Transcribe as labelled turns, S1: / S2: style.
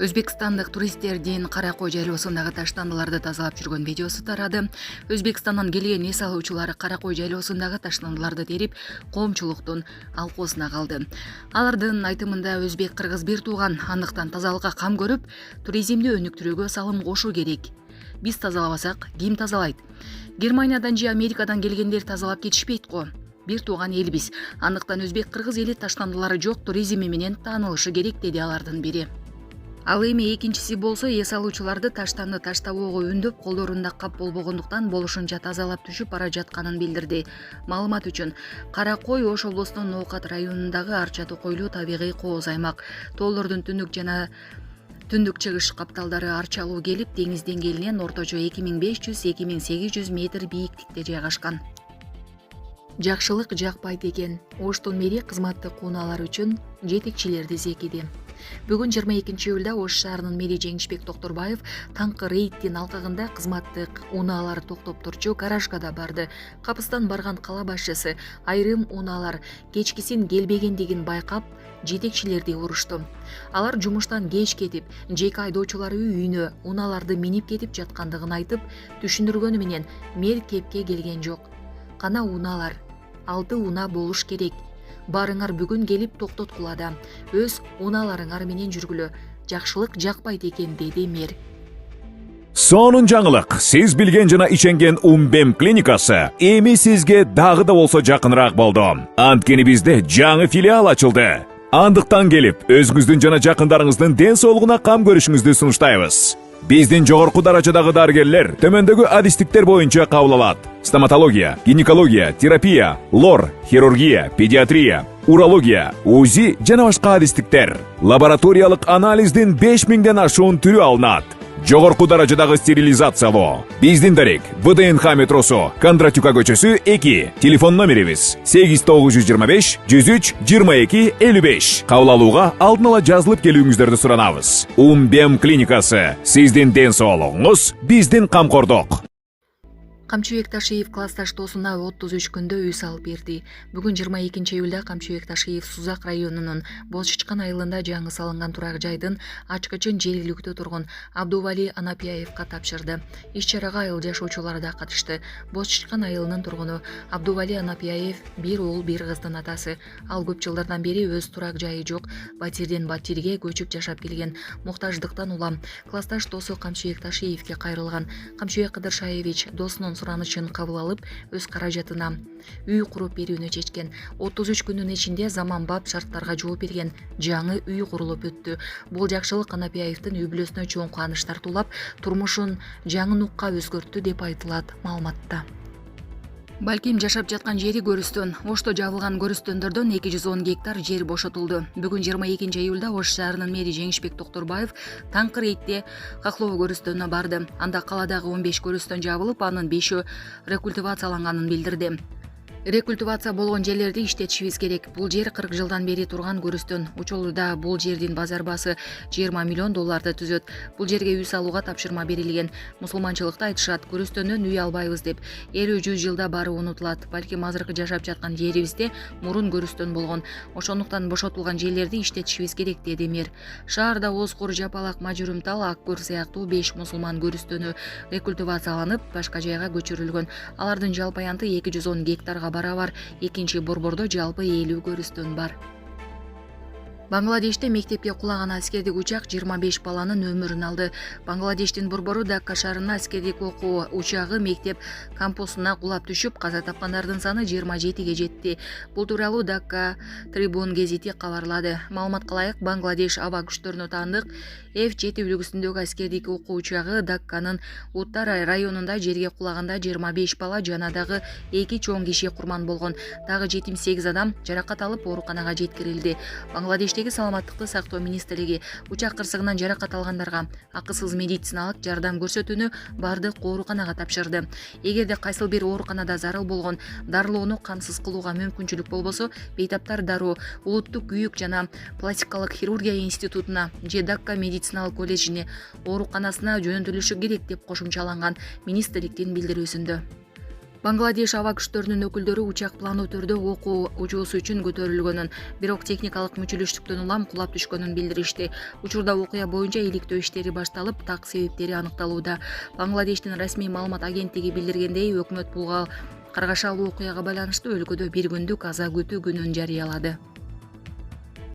S1: Өзбекстандык туристтердин Каракой жайлоосундагы таштандыларды тазалап жүргөн видеосу тарады. Өзбекстандан келген эс алуучулар Каракой жайлоосундагы таштандыларды терип, коомчулуктун алкоосуна калды. Алардын айтымында өзбек-кыргыз бир тууган, андыктан тазалыкка кам көрүп, туризмди өнүктүрүүгө салым кошуу керек. Биз тазалабасак, ким тазалайт? Германиядан же Америкадан келгендер тазалап кетишпейт го. Бир тууган элбиз. Андыктан өзбек-кыргыз эли таштандылары жок туризми менен таанылышы керек, деди алардын бири. Ал эми экинчиси болсо эс алуучуларды таштанды таштабоого үндөп, колдорунда кап болбогондуктан болушунча тазалап түшүп бара жатканын билдирди. Маалымат үчүн, Каракой Ош облусунун Ноокат районундагы арча токойлуу табигый кооз аймак. Тоолордун түндүк жана түндүк чыгыш капталдары арчалуу келип, деңиз деңгээлинен орточо 2500-2800 метр бийиктикте жайгашкан. Жакшылык жакпайт экен. Оштун мэри кызматтык унаалар үчүн жетекчилерди зекиди. Бүгүн 22-июлда Ош шаарынын мэри Жеңишбек Токторбаев таңкы рейдтин алкагында кызматтык унаалар токтоп турчу гаражга барды. Капыстан барган кала башчысы айрым унаалар кечкисин келбегендигин байкап, жетекчилерди урушту. Алар жумуштан кеч кетип, жеке айдоочулары үйүнө унааларды минип кетип жаткандыгын айтып, түшүндүргөнү менен мэр кепке келген жок. Кана унаалар 6 уна болуш керек. Барыңар бүгүн келип токтоткулада. Өз унааларыңар менен жүргүлө. Жакшылык жакпайт экен, деди мэр.
S2: Сонун жаңылык. Сиз билген жана ишенген Умбем клиникасы эми сизге дагы да болсо жакыныраак болду. Анткени бизде жаңы филиал ачылды. Андыктан келип, өзүңүздүн жана жакындарыңыздын ден соолугуна кам көрүшүңүздү сунуштайбыз. Биздин жогорку даражадагы дарыгерлер төмөндөгү адистиктер боюнча кабыл алат. Стоматология, гинекология, терапия, лор, хирургия, педиатрия, урология, УЗИ жана башка адистиктер. Лабораториялык анализдин 5000ден ашуун түрү алынат. Жогорку даражадагы стерилизациялоо. Биздин дарек ВДНХ метросу, Кондратюка көчөсү 2. Телефон номерибиз 8925 103 22 55. Кабыл алууга алдын ала жазылып келүүңүздөрдү суранабыз. Умбем клиникасы. Сиздин ден соолугуңуз, биздин камкордук.
S1: Камчыбек Ташиев классташ тоосуна 33 күндө үй салып берди. Бүгүн 22-июлда Камчыбек Ташиев Сузак районунун Бозчичкан айылында жаңы салынган турак жайдын ачкычын жергиликтүү тургун Абдували Анапияевка тапшырды. Иш-чарага айыл жашоочулары да катышты. Бозчичкан айылынын тургуну Абдували Анапияев бир уул, бир кыздын атасы. Ал көп жылдардан бери өз турак жайы жок, батирден батирге көчүп жашап келген. Муктаждыктан улам. Классташ доосу Камчыбек Ташиевке кайрылган. Камчыбек Кыдыршаевич доосунун суранычын кабыл алып, өз каражатына үй куруп берүүнү чечкен. 33 күнүн ичинде заманбап шарттарга жооп берген жаңы үй курулуп өттү. Бул жакшылык Анапияевдин үй бүлөсүнө чоң кубаныч тартуулап, турмушун жаңы нукка өзгөрттү деп айтылат маалыматта. Балким жашап жаткан жери көрүстөн. Ошто жабылган көрүстөндөрдөн 210 гектар жер бошотулду. Бүгүн 22-июлда Ош шаарынын мэри Жеңишбек Токторбаев таңкы рейдте Кахлоо көрүстөнүнө барды. Анда каладагы 15 көрүстөн жабылып, анын 5-өө рекультивацияланганын билдирди. Рекультивация болгон жерлерди иштетишибиз керек. Бул жер 40 жылдан бери турган көрүстөн. Учурда бул жердин базар баасы $20 миллион түзөт. Бул жерге үй салууга тапшырма берилген. Мусулманчылыкта айтышат, көрүстөндөн үй албайбыз деп. 50-100 жылда баары унутулат. Балким азыркы жашап жаткан жерибизде мурун көрүстөн болгон. Ошондуктан бошотулган жерлерди иштетишибиз керек, деди мэр. Шаарда Озкор, Жапалак, Мажурумтал, Аккөр сыяктуу 5 мусулман көрүстөнү рекультивацияланып, башка жайга көчүрүлгөн. Алардын жалпы аянты 210 гектарга барабар. Экинчи борбордо жалпы 50 көрүстөн бар. Бангладеште мектепке кулаган аскердик учак 25 баланын өмүрүн алды. Бангладештин борбору Дакка шаарына аскердик окуу учагы мектеп кампусуна кулап түшүп, каза тапкандардын саны 27ге жетти. Бул тууралуу Дакка Трибун гезити кабарлады. Маалыматка ылайык, Бангладеш аба күчтөрүнө таандык F7 үлгүсүндөгү аскердик окуу учагы Дакканын Уттар районунда жерге кулаганда 25 бала жана дагы 2 чоң киши курман болгон. Дагы 78 адам жаракат алып ооруканага жеткирилди. Бангладештеги саламаттыкты сактоо министрлиги учак кырсыгынан жаракат алгандарга акысыз медициналык жардам көрсөтүүнү бардык ооруканага тапшырды. Эгерде кайсыл бир ооруканада зарыл болгон дарылоону камсыз кылууга мүмкүнчүлүк болбосо, бейтаптар дароо улуттук күйүк жана пластикалык хирургия институтуна же Дакка медициналык колледжине ооруканасына жөнөтүлүшү керек деп кошумчаланган министрликтин билдирүүсүндө. Бангладеш аба күчтөрүнүн өкүлдөрү учак пландуу түрдө окуу учуусу үчүн көтөрүлгөнүн, бирок техникалык мүчүлүштүктөн улам кулап түшкөнүн билдиришти. Учурда окуя боюнча иликтөө иштери башталып, так себептери аныкталууда. Бангладештин расмий маалымат агенттиги билдиргендей, өкмөт бул каргашалуу окуяга байланыштуу өлкөдө 1 күндүк аза күтүү күнүн жарыялады.